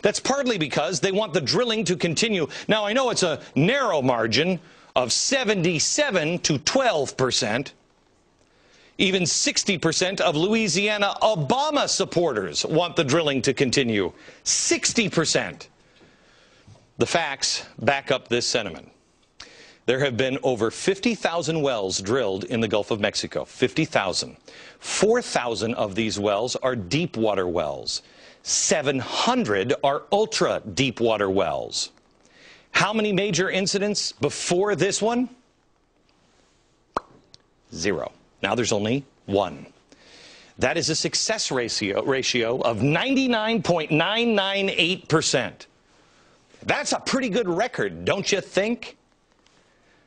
That's partly because they want the drilling to continue. Now, I know it's a narrow margin of 77 to 12%. Even 60% of Louisiana Obama supporters want the drilling to continue. 60%. The facts back up this sentiment. There have been over 50,000 wells drilled in the Gulf of Mexico. 50,000. 4,000 of these wells are deep water wells. 700 are ultra deep water wells. How many major incidents before this one? 0. Now there's only 1. That is a success ratio of 99.998%. That's a pretty good record, don't you think?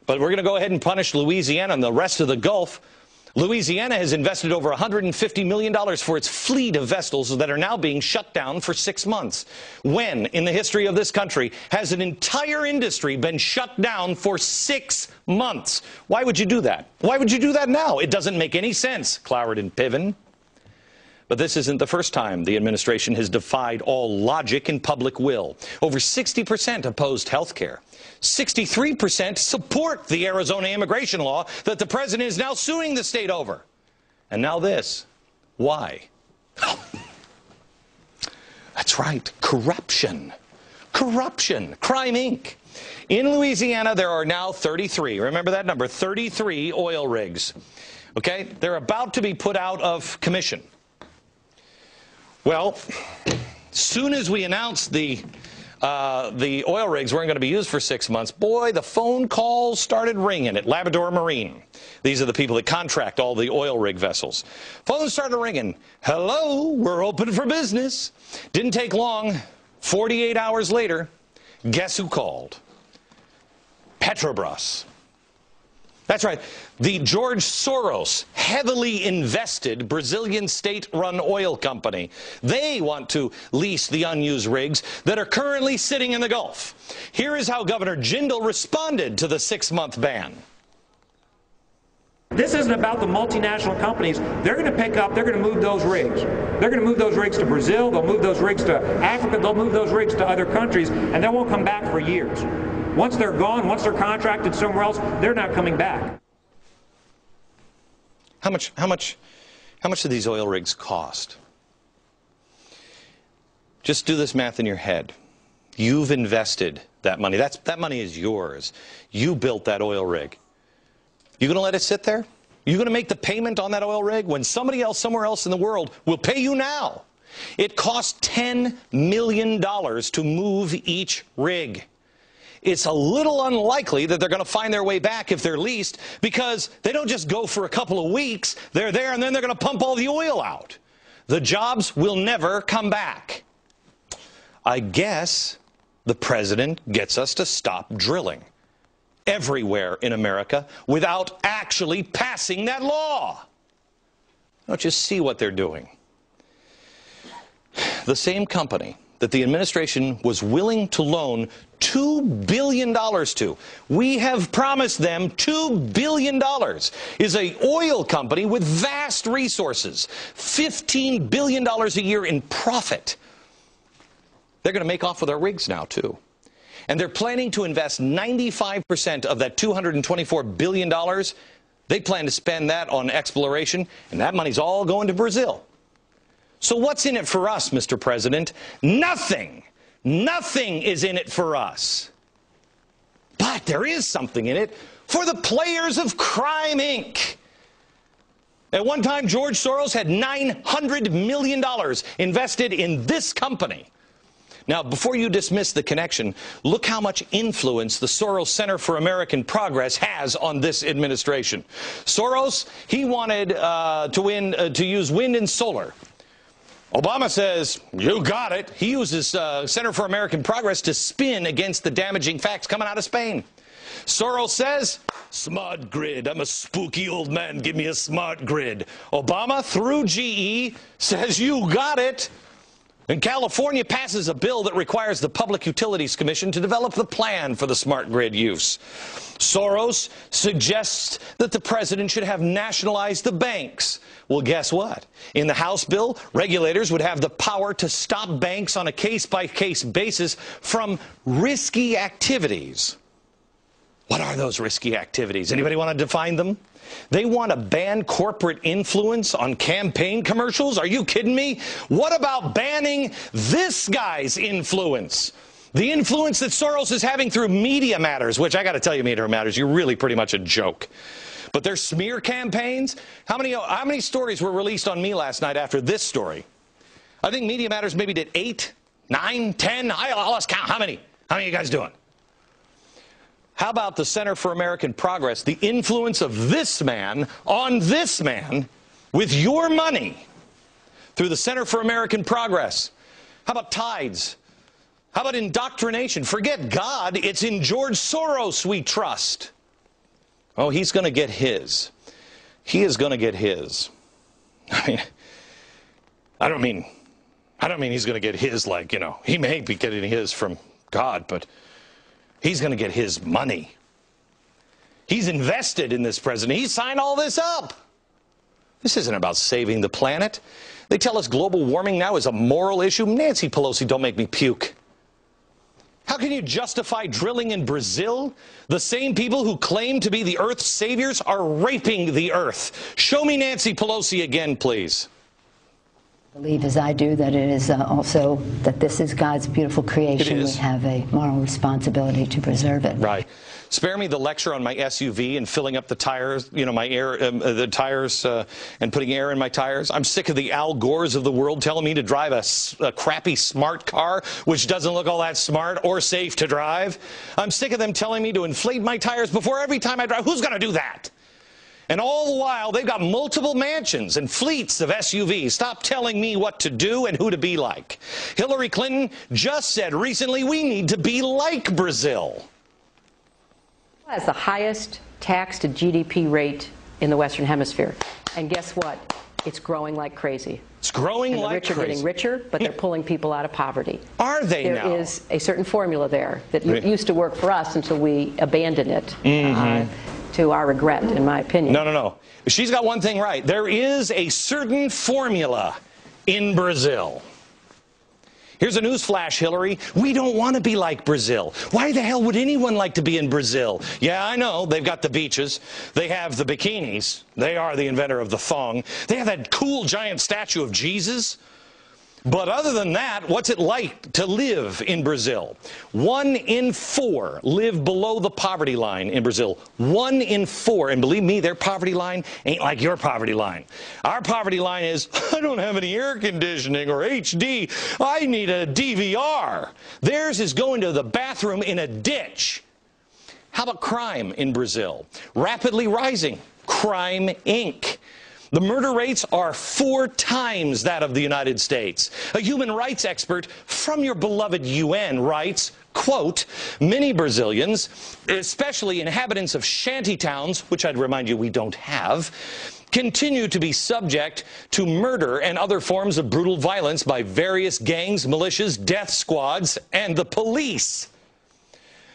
But we're going to go ahead and punish Louisiana and the rest of the Gulf. Louisiana has invested over $150 million for its fleet of vessels that are now being shut down for 6 months. When, in the history of this country, has an entire industry been shut down for 6 months? Why would you do that? Why would you do that now? It doesn't make any sense, Cloward and Piven. But this isn't the first time the administration has defied all logic and public will. Over 60% opposed health care. 63% support the Arizona immigration law that the president is now suing the state over. And now this. Why? That's right. Corruption. Corruption. Crime Inc. In Louisiana, there are now 33. Remember that number? 33 oil rigs. Okay? They're about to be put out of commission. Well, soon as we announced the oil rigs weren't going to be used for 6 months, boy, the phone calls started ringing at Labrador Marine. These are the people that contract all the oil rig vessels. Phones started ringing. Hello, we're open for business. Didn't take long. 48 hours later, guess who called? Petrobras. That's right. The George Soros heavily invested Brazilian state-run oil company. They want to lease the unused rigs that are currently sitting in the Gulf. Here is how Governor Jindal responded to the 6-month ban. This isn't about the multinational companies. They're going to pick up, they're going to move those rigs. They're going to move those rigs to Brazil, they'll move those rigs to Africa, they'll move those rigs to other countries, and they won't come back for years. Once they're gone, once they're contracted somewhere else, they're not coming back. How much do these oil rigs cost? Just do this math in your head. You've invested that money. That money is yours. You built that oil rig. You going to let it sit there? You going to make the payment on that oil rig when somebody else somewhere else in the world will pay you now? It costs $10 million to move each rig. It's a little unlikely that they're going to find their way back if they're leased, because they don't just go for a couple of weeks. They're there and then they're going to pump all the oil out. The jobs will never come back. I guess the president gets us to stop drilling everywhere in America without actually passing that law. Don't you see what they're doing? The same company that the administration was willing to loan $2 billion to. We have promised them $2 billion. Is an oil company with vast resources, $15 billion a year in profit. They're going to make off with our rigs now, too. And they're planning to invest 95% of that $224 billion. They plan to spend that on exploration, and that money's all going to Brazil. So what's in it for us, Mr. President? Nothing. Nothing is in it for us. But there is something in it for the players of Crime Inc. At one time, George Soros had $900 million invested in this company. Now, before you dismiss the connection, look how much influence the Soros Center for American Progress has on this administration. Soros, he wanted to use wind and solar. Obama says, you got it. He uses Center for American Progress to spin against the damaging facts coming out of Spain. Soros says, smart grid. I'm a spooky old man. Give me a smart grid. Obama, through GE, says, you got it. And California passes a bill that requires the Public Utilities Commission to develop the plan for the smart grid use. Soros suggests that the president should have nationalized the banks. Well, guess what? In the House bill, regulators would have the power to stop banks on a case-by-case basis from risky activities. What are those risky activities? Anybody want to define them? They want to ban corporate influence on campaign commercials? Are you kidding me? What about banning this guy's influence? The influence that Soros is having through Media Matters, which I got to tell you, Media Matters, you're really pretty much a joke. But their smear campaigns, how many stories were released on me last night after this story? I think Media Matters maybe did 8, 9, 10. I lost count. How many? How many are you guys doing? How about the Center for American Progress, the influence of this man on this man with your money through the Center for American Progress? How about tithes? How about indoctrination? Forget God, it's in George Soros we trust. Oh, he's going to get his. He is going to get his. I don't mean he's going to get his like, he may be getting his from God, but he's going to get his money. He's invested in this president. He signed all this up. This isn't about saving the planet. They tell us global warming now is a moral issue. Nancy Pelosi, don't make me puke. How can you justify drilling in Brazil? The same people who claim to be the Earth's saviors are raping the Earth. Show me Nancy Pelosi again, please. I believe, as I do, that it is also that this is God's beautiful creation. We have a moral responsibility to preserve it. Right. Spare me the lecture on my SUV and filling up the tires, my air, the tires, and putting air in my tires. I'm sick of the Al Gores of the world telling me to drive a crappy smart car, which doesn't look all that smart or safe to drive. I'm sick of them telling me to inflate my tires before every time I drive. Who's going to do that? And all the while, they've got multiple mansions and fleets of SUVs. Stop telling me what to do and who to be like. Hillary Clinton just said recently we need to be like Brazil. Has the highest tax to GDP rate in the Western Hemisphere. And guess what? It's growing like crazy. It's growing like crazy. The rich are getting richer, but they're pulling people out of poverty. Are they now? There is a certain formula there that used to work for us until we abandoned it. To our regret, in my opinion. No. She's got one thing right. There is a certain formula in Brazil. Here's a news flash, Hillary. We don't want to be like Brazil. Why the hell would anyone like to be in Brazil? Yeah, I know. They've got the beaches. They have the bikinis. They are the inventor of the thong. They have that cool giant statue of Jesus. But other than that, what's it like to live in Brazil? 1 in 4 live below the poverty line in Brazil. 1 in 4. And believe me, their poverty line ain't like your poverty line. Our poverty line is, I don't have any air conditioning or HD. I need a DVR. Theirs is going to the bathroom in a ditch. How about crime in Brazil? Rapidly rising. Crime Inc. The murder rates are 4 times that of the United States. A human rights expert from your beloved UN writes, quote, many Brazilians, especially inhabitants of shanty towns, which I'd remind you we don't have, continue to be subject to murder and other forms of brutal violence by various gangs, militias, death squads, and the police.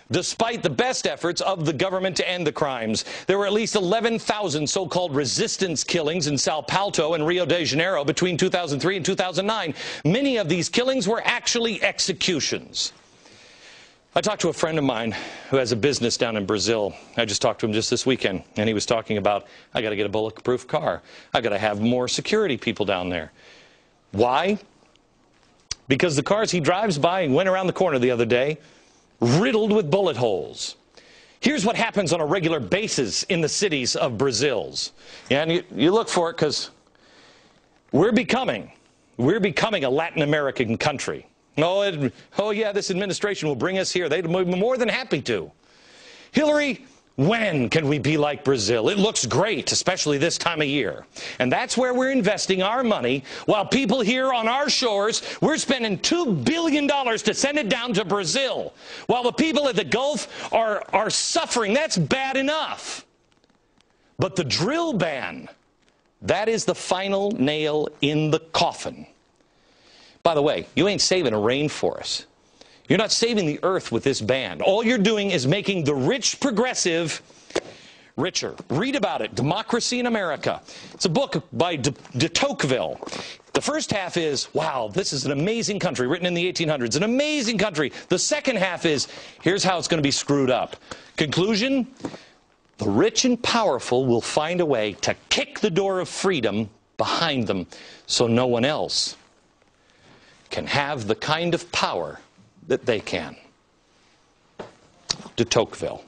Despite the best efforts of the government to end the crimes, there were at least 11,000 so-called resistance killings in Sao Paulo and Rio de Janeiro between 2003 and 2009. Many of these killings were actually executions. I talked to a friend of mine who has a business down in Brazil. I just talked to him just this weekend, and he was talking about, I got to get a bulletproof car. I got to have more security people down there. Why? Because the cars he drives by and went around the corner the other day riddled with bullet holes. Here's what happens on a regular basis in the cities of Brazil's. Yeah, and you look for it because we're becoming a Latin American country. Oh yeah, this administration will bring us here. They'd be more than happy to. Hillary, when can we be like Brazil? It looks great, especially this time of year. And that's where we're investing our money, while people here on our shores, we're spending $2 billion to send it down to Brazil, while the people at the Gulf are suffering. That's bad enough. But the drill ban, that is the final nail in the coffin. By the way, you ain't saving a rainforest. You're not saving the earth with this ban. All you're doing is making the rich progressive richer. Read about it, Democracy in America. It's a book by de Tocqueville. The first half is, wow, this is an amazing country, written in the 1800s, an amazing country. The second half is, here's how it's going to be screwed up. Conclusion, the rich and powerful will find a way to kick the door of freedom behind them so no one else can have the kind of power that they can. De Tocqueville.